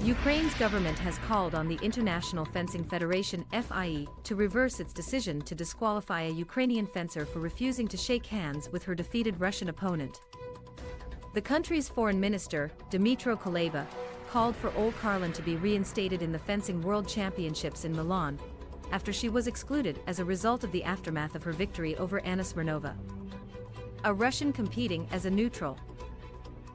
Ukraine's government has called on the International Fencing Federation (FIE) to reverse its decision to disqualify a Ukrainian fencer for refusing to shake hands with her defeated Russian opponent. The country's foreign minister, Dmytro Kuleba, called for Olga Kharlan to be reinstated in the fencing world championships in Milan, after she was excluded as a result of the aftermath of her victory over Anna Smirnova, a Russian competing as a neutral.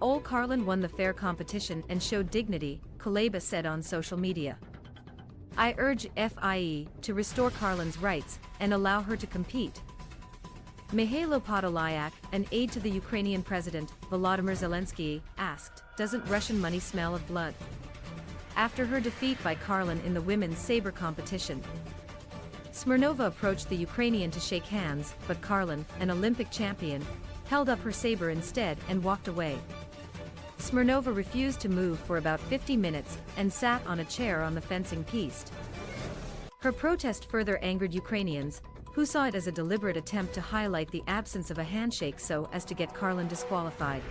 Olga Kharlan won the fair competition and showed dignity, Kuleba said on social media. I urge FIE to restore Kharlan's rights and allow her to compete. Mihailo Podolyak, an aide to the Ukrainian president, Volodymyr Zelensky, asked, "Doesn't Russian money smell of blood?" After her defeat by Kharlan in the women's saber competition. Smirnova approached the Ukrainian to shake hands, but Kharlan, an Olympic champion, held up her saber instead and walked away. Smirnova refused to move for about 50 minutes and sat on a chair on the fencing piste. Her protest further angered Ukrainians, who saw it as a deliberate attempt to highlight the absence of a handshake so as to get Kharlan disqualified.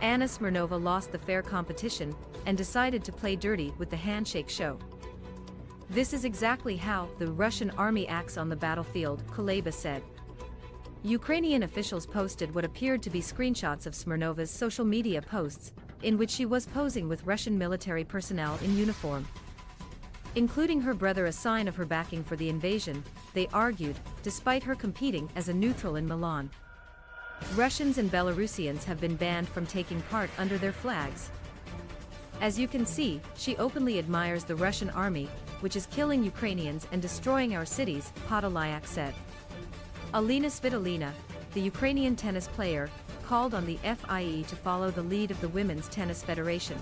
Anna Smirnova lost the fair competition and decided to play dirty with the handshake show. This is exactly how the Russian army acts on the battlefield, Kuleba said. Ukrainian officials posted what appeared to be screenshots of Smirnova's social media posts, in which she was posing with Russian military personnel in uniform. Including her brother, a sign of her backing for the invasion, they argued, despite her competing as a neutral in Milan. Russians and Belarusians have been banned from taking part under their flags. As you can see, she openly admires the Russian army, which is killing Ukrainians and destroying our cities, Podolyak said. Alina Svitolina, the Ukrainian tennis player, called on the FIE to follow the lead of the Women's Tennis Federation,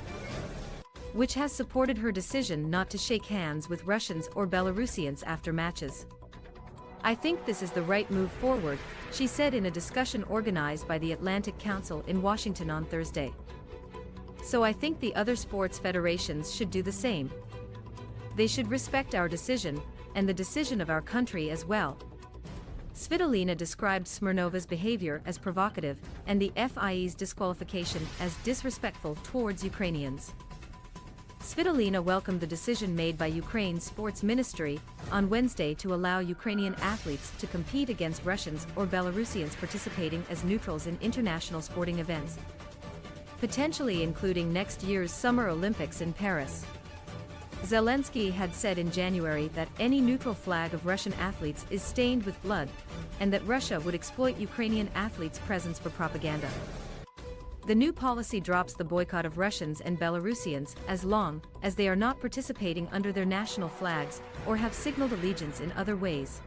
which has supported her decision not to shake hands with Russians or Belarusians after matches. I think this is the right move forward, she said in a discussion organized by the Atlantic Council in Washington on Thursday. So I think the other sports federations should do the same. They should respect our decision, and the decision of our country as well. Svitolina described Smirnova's behavior as provocative, and the FIE's disqualification as disrespectful towards Ukrainians. Svitolina welcomed the decision made by Ukraine's sports ministry on Wednesday to allow Ukrainian athletes to compete against Russians or Belarusians participating as neutrals in international sporting events, potentially including next year's Summer Olympics in Paris. Zelensky had said in January that any neutral flag of Russian athletes is stained with blood, and that Russia would exploit Ukrainian athletes' presence for propaganda. The new policy drops the boycott of Russians and Belarusians as long as they are not participating under their national flags or have signaled allegiance in other ways.